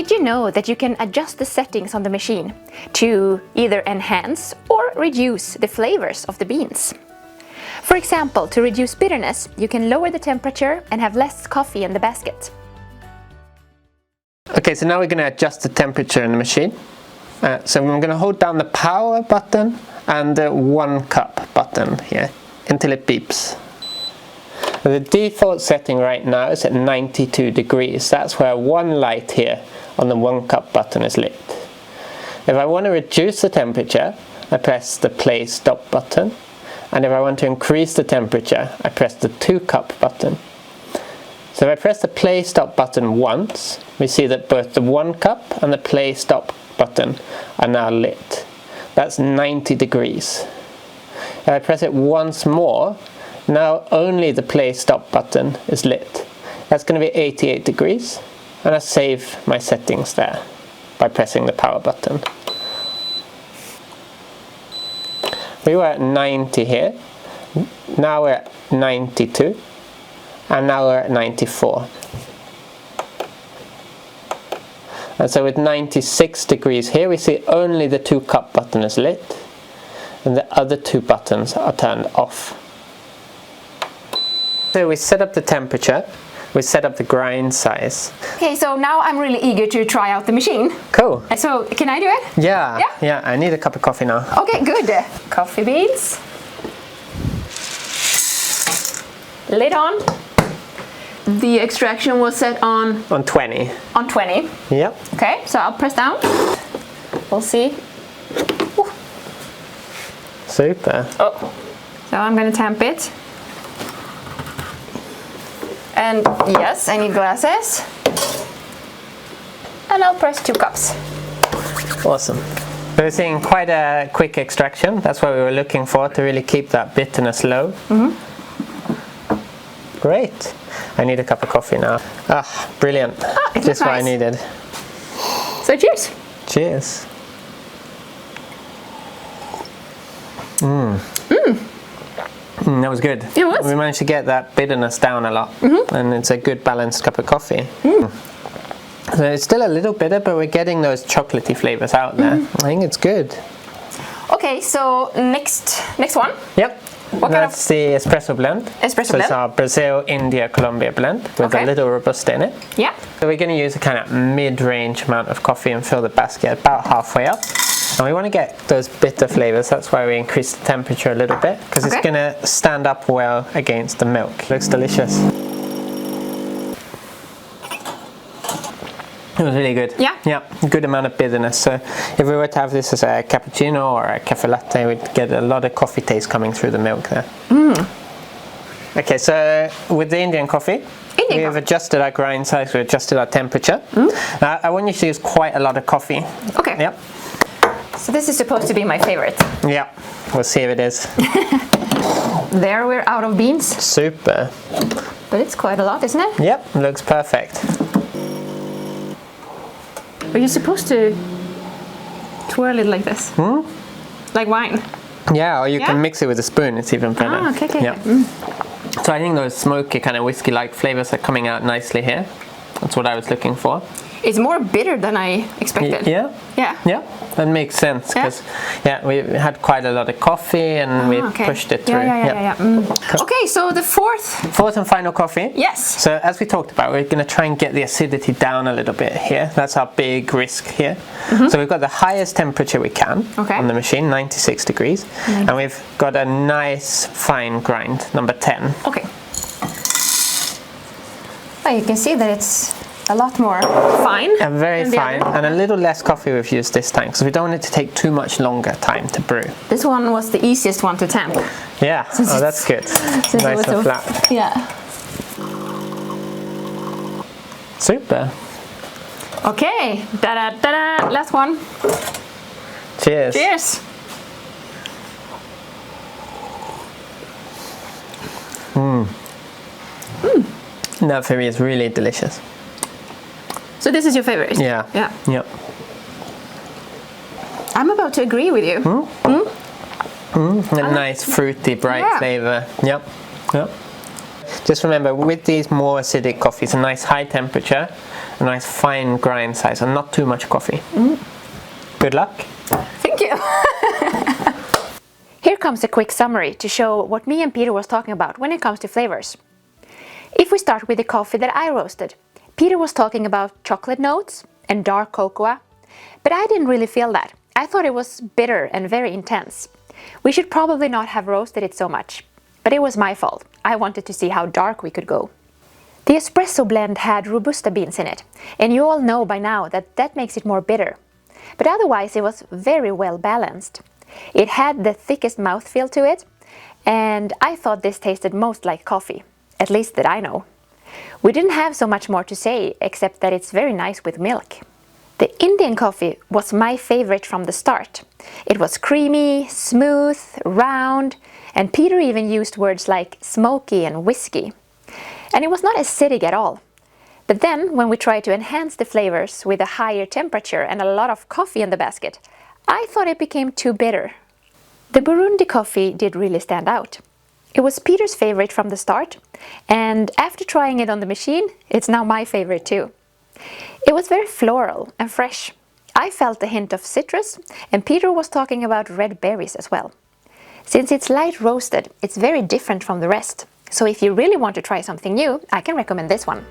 Did you know that you can adjust the settings on the machine to either enhance or reduce the flavors of the beans? For example, to reduce bitterness, you can lower the temperature and have less coffee in the basket. Okay, so now we're going to adjust the temperature in the machine. So I'm going to hold down the power button and the 1 cup button here until it beeps. The default setting right now is at 92 degrees. That's where one light here on the 1 cup button is lit. If I want to reduce the temperature, I press the play stop button. And if I want to increase the temperature, I press the 2 cup button. So if I press the play stop button once, we see that both the 1 cup and the play stop button are now lit. That's 90 degrees. If I press it once more, now only the play stop button is lit. That's going to be 88 degrees. And I save my settings there by pressing the power button. We were at 90 here, now we're at 92, and now we're at 94. And so with 96 degrees here, we see only the 2 cup button is lit, and the other 2 buttons are turned off. So we set up the temperature. We set up the grind size. Okay, so now I'm really eager to try out the machine. Cool. So, can I do it? Yeah, I need a cup of coffee now. Okay, good. Coffee beans. Lid on. The extraction was set on... On 20. On 20. Yep. Okay, so I'll press down. We'll see. Ooh. Super. Oh. So I'm going to tamp it. And yes, I need glasses. And I'll press 2 cups. Awesome. We're seeing quite a quick extraction. That's what we were looking for, to really keep that bitterness low. Great. I need a cup of coffee now. Ah, brilliant. Just what I needed. So cheers. Cheers. That was good. It was. We managed to get that bitterness down a lot, and it's a good balanced cup of coffee. So it's still a little bitter, but we're getting those chocolatey flavors out there. I think it's good. Okay, so next one. Yep. That's the espresso blend. Espresso so blend. It's our Brazil, India, Colombia blend with a little Robusta in it. Yeah. So we're going to use a kind of mid-range amount of coffee and fill the basket about halfway up. And we want to get those bitter flavors. That's why we increase the temperature a little bit, because it's going to stand up well against the milk. Looks delicious. It was really good. Yeah? Yeah, good amount of bitterness. So if we were to have this as a cappuccino or a cafe latte, we'd get a lot of coffee taste coming through the milk there. Okay, so with the Indian coffee, we have adjusted our grind size, we adjusted our temperature. I want you to use quite a lot of coffee. Okay. Yep. So this is supposed to be my favorite. Yeah, we'll see if it is. There, we're out of beans. Super. But it's quite a lot, isn't it? Yep, looks perfect. Are you supposed to twirl it like this? Like wine? Yeah, or you can mix it with a spoon, it's even better. Ah, okay. Yeah. So I think those smoky kind of whiskey-like flavors are coming out nicely here. That's what I was looking for. It's more bitter than I expected. Yeah? Yeah. Yeah, that makes sense, because we had quite a lot of coffee and we pushed it through. Okay, so the fourth and final coffee. Yes. So as we talked about, we're going to try and get the acidity down a little bit here. That's our big risk here. So we've got the highest temperature we can on the machine, 96 degrees. And we've got a nice fine grind, number 10. Okay. Well, you can see that it's a lot more fine. And very fine, and a little less coffee we've used this time, because we don't want it to take too much longer time to brew. This one was the easiest one to tamp. Yeah, oh, that's good. Nice and flat. Yeah. Super. Okay, da-da-da-da, last one. Cheers. Cheers. That for me is really delicious. So this is your favorite? Yeah. Yeah. Yep. I'm about to agree with you. A nice fruity, bright flavor. Yep. Yep. Just remember, with these more acidic coffees, a nice high temperature, a nice fine grind size, and not too much coffee. Good luck. Thank you. Here comes a quick summary to show what me and Peter was talking about when it comes to flavors. If we start with the coffee that I roasted, Peter was talking about chocolate notes and dark cocoa, but I didn't really feel that. I thought it was bitter and very intense. We should probably not have roasted it so much, but it was my fault. I wanted to see how dark we could go. The espresso blend had Robusta beans in it, and you all know by now that that makes it more bitter. But otherwise it was very well balanced. It had the thickest mouthfeel to it, and I thought this tasted most like coffee, at least that I know. We didn't have so much more to say, except that it's very nice with milk. The Indian coffee was my favorite from the start. It was creamy, smooth, round, and Peter even used words like smoky and whiskey. And it was not acidic at all. But then, when we tried to enhance the flavors with a higher temperature and a lot of coffee in the basket, I thought it became too bitter. The Burundi coffee did really stand out. It was Peter's favorite from the start, and after trying it on the machine, it's now my favorite too. It was very floral and fresh. I felt a hint of citrus, and Peter was talking about red berries as well. Since it's light roasted, it's very different from the rest. So if you really want to try something new, I can recommend this one.